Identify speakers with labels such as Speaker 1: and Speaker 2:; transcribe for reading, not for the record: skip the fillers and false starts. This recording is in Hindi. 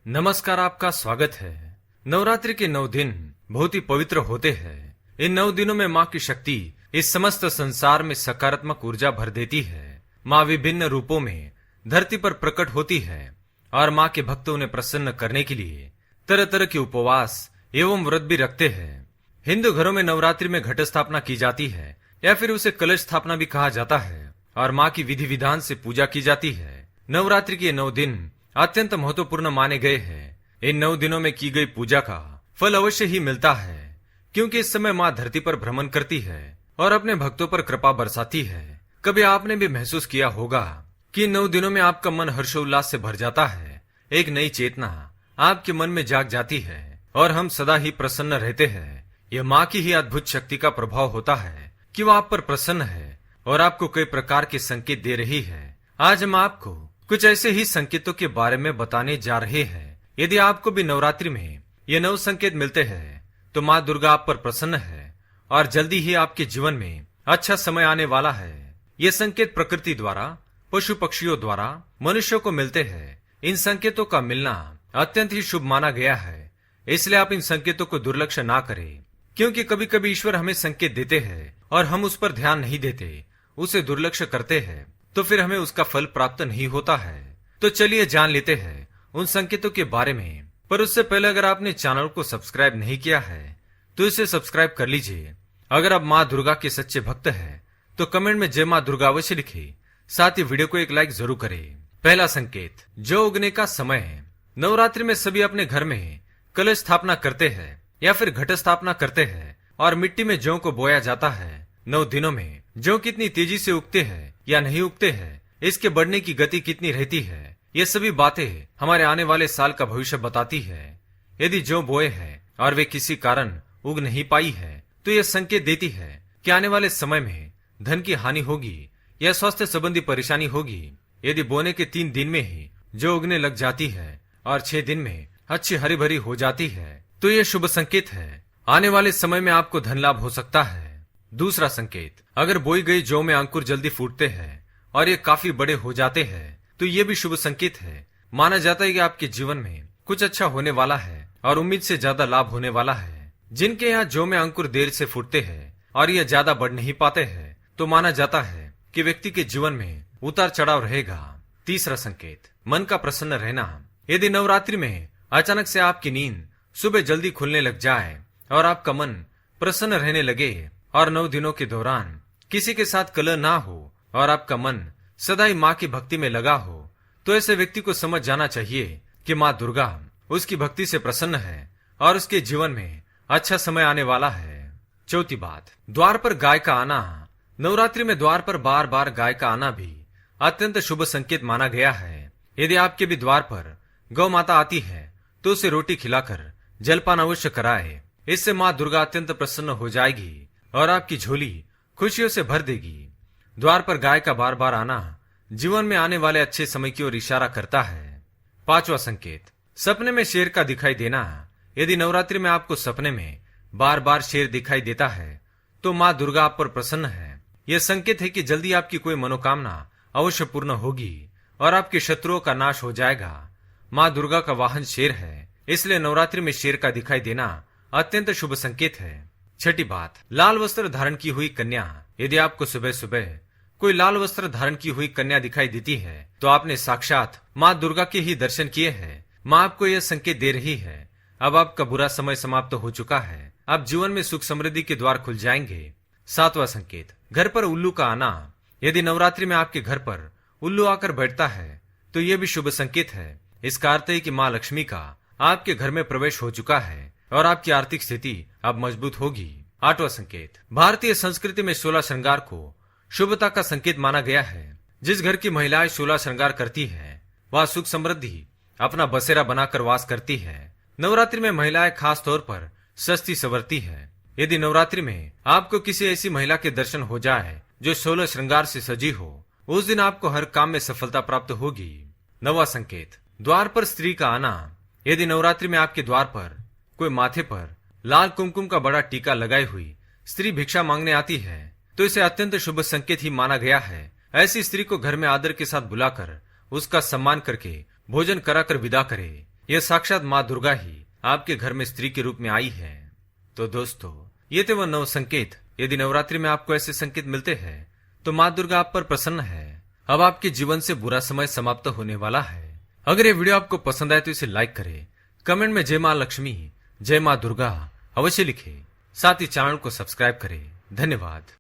Speaker 1: नमस्कार, आपका स्वागत है। नवरात्रि के 9 दिन बहुत ही पवित्र होते हैं। इन 9 दिनों में माँ की शक्ति इस समस्त संसार में सकारात्मक ऊर्जा भर देती है। माँ विभिन्न रूपों में धरती पर प्रकट होती है और माँ के भक्तों उन्हें प्रसन्न करने के लिए तरह तरह के उपवास एवं व्रत भी रखते हैं। हिंदू घरों में नवरात्रि में घट स्थापना की जाती है या फिर उसे कलश स्थापना भी कहा जाता है और माँ की विधि विधान से पूजा की जाती है। नवरात्रि के 9 दिन अत्यंत महत्वपूर्ण माने गए हैं। इन 9 दिनों में की गई पूजा का फल अवश्य ही मिलता है, क्योंकि इस समय माँ धरती पर भ्रमण करती है और अपने भक्तों पर कृपा बरसाती है। कभी आपने भी महसूस किया होगा कि 9 दिनों में आपका मन हर्षोल्लास से भर जाता है, एक नई चेतना आपके मन में जाग जाती है और हम सदा ही प्रसन्न रहते हैं। यह माँ की ही अद्भुत शक्ति का प्रभाव होता है कि वह आप पर प्रसन्न है और आपको कई प्रकार के संकेत दे रही है। आज हम आपको कुछ ऐसे ही संकेतों के बारे में बताने जा रहे हैं। यदि आपको भी नवरात्रि में ये 9 संकेत मिलते हैं तो माँ दुर्गा आप पर प्रसन्न है और जल्दी ही आपके जीवन में अच्छा समय आने वाला है। ये संकेत प्रकृति द्वारा, पशु पक्षियों द्वारा मनुष्यों को मिलते हैं। इन संकेतों का मिलना अत्यंत ही शुभ माना गया है, इसलिए आप इन संकेतों को दुर्लक्ष्य ना करें, क्योंकि कभी कभी ईश्वर हमें संकेत देते हैं और हम उस पर ध्यान नहीं देते, उसे दुर्लक्ष्य करते हैं, तो फिर हमें उसका फल प्राप्त नहीं होता है। तो चलिए जान लेते हैं उन संकेतों के बारे में। पर उससे पहले अगर आपने चैनल को सब्सक्राइब नहीं किया है तो इसे सब्सक्राइब कर लीजिए। अगर आप माँ दुर्गा के सच्चे भक्त हैं तो कमेंट में जय माँ दुर्गा अवश्य लिखें, साथ ही वीडियो को एक लाइक जरूर करें। पहला संकेत, जौ उगने का समय है। नवरात्रि में सभी अपने घर में कलश स्थापना करते हैं या फिर घट स्थापना करते हैं और मिट्टी में जौ को बोया जाता है। 9 दिनों में जौ कितनी तेजी से उगते हैं या नहीं उगते हैं, इसके बढ़ने की गति कितनी रहती है, ये सभी बातें हमारे आने वाले साल का भविष्य बताती है। यदि जौ बोए हैं और वे किसी कारण उग नहीं पाई है तो यह संकेत देती है कि आने वाले समय में धन की हानि होगी या स्वास्थ्य संबंधी परेशानी होगी। यदि बोने के 3 दिन में ही जौ उगने लग जाती है और 6 दिन में अच्छी हरी भरी हो जाती है तो यह शुभ संकेत है। आने वाले समय में आपको धन लाभ हो सकता है। दूसरा संकेत, अगर बोई गई जौ में अंकुर जल्दी फूटते हैं और ये काफी बड़े हो जाते हैं तो ये भी शुभ संकेत है। माना जाता है कि आपके जीवन में कुछ अच्छा होने वाला है और उम्मीद से ज्यादा लाभ होने वाला है। जिनके यहाँ जौ में अंकुर देर से फूटते हैं और ये ज्यादा बढ़ नहीं पाते हैं तो माना जाता है कि व्यक्ति के जीवन में उतार चढ़ाव रहेगा। तीसरा संकेत, मन का प्रसन्न रहना। यदि नवरात्रि में अचानक से आपकी नींद सुबह जल्दी खुलने लग जाए और आपका मन प्रसन्न रहने लगे और 9 दिनों के दौरान किसी के साथ कलह ना हो और आपका मन सदा ही माँ की भक्ति में लगा हो तो ऐसे व्यक्ति को समझ जाना चाहिए कि माँ दुर्गा उसकी भक्ति से प्रसन्न है और उसके जीवन में अच्छा समय आने वाला है। चौथी बात, द्वार पर गाय का आना। नवरात्रि में द्वार पर बार बार गाय का आना भी अत्यंत शुभ संकेत माना गया है। यदि आपके भी द्वार पर गौ माता आती है तो उसे रोटी खिलाकर जलपान अवश्य कराए। इससे माँ दुर्गा अत्यंत प्रसन्न हो जाएगी और आपकी झोली खुशियों से भर देगी। द्वार पर गाय का बार बार आना जीवन में आने वाले अच्छे समय की ओर इशारा करता है। पांचवा संकेत, सपने में शेर का दिखाई देना। यदि नवरात्रि में आपको सपने में बार बार शेर दिखाई देता है तो माँ दुर्गा आप पर प्रसन्न है। यह संकेत है कि जल्दी आपकी कोई मनोकामना अवश्य पूर्ण होगी और आपके शत्रुओं का नाश हो जाएगा। माँ दुर्गा का वाहन शेर है, इसलिए नवरात्रि में शेर का दिखाई देना अत्यंत शुभ संकेत है। छठी बात, लाल वस्त्र धारण की हुई कन्या। यदि आपको सुबह सुबह कोई लाल वस्त्र धारण की हुई कन्या दिखाई देती है तो आपने साक्षात माँ दुर्गा के ही दर्शन किए हैं। माँ आपको यह संकेत दे रही है अब आपका बुरा समय समाप्त हो चुका है, अब जीवन में सुख समृद्धि के द्वार खुल जाएंगे। सातवां संकेत, घर पर उल्लू का आना। यदि नवरात्रि में आपके घर पर उल्लू आकर बैठता है तो यह भी शुभ संकेत है। इसका अर्थ है कि माँ लक्ष्मी का आपके घर में प्रवेश हो चुका है और आपकी आर्थिक स्थिति अब मजबूत होगी। आठवां संकेत, भारतीय संस्कृति में 16 श्रृंगार को शुभता का संकेत माना गया है। जिस घर की महिलाएं 16 श्रृंगार करती हैं, वह सुख समृद्धि अपना बसेरा बनाकर वास करती है। नवरात्रि में महिलाएं खास तौर पर सस्ती संवरती है। यदि नवरात्रि में आपको किसी ऐसी महिला के दर्शन हो जाए जो 16 श्रृंगार से सजी हो, उस दिन आपको हर काम में सफलता प्राप्त होगी। 9वां संकेत, द्वार पर स्त्री का आना। यदि नवरात्रि में आपके द्वार पर कोई माथे पर लाल कुमकुम का बड़ा टीका लगाई हुई स्त्री भिक्षा मांगने आती है तो इसे अत्यंत शुभ संकेत ही माना गया है। ऐसी स्त्री को घर में आदर के साथ बुलाकर उसका सम्मान करके भोजन कराकर विदा करे। यह साक्षात माँ दुर्गा ही आपके घर में स्त्री के रूप में आई है। तो दोस्तों, ये थे वह 9 संकेत। यदि नवरात्रि में आपको ऐसे संकेत मिलते हैं तो माँ दुर्गा आप पर प्रसन्न है। अब आपके जीवन से बुरा समय समाप्त होने वाला है। अगर ये वीडियो आपको पसंद आए तो इसे लाइक करें, कमेंट में जय माँ लक्ष्मी, जय माँ दुर्गा अवश्य लिखें। साथ ही चैनल को सब्सक्राइब करें। धन्यवाद।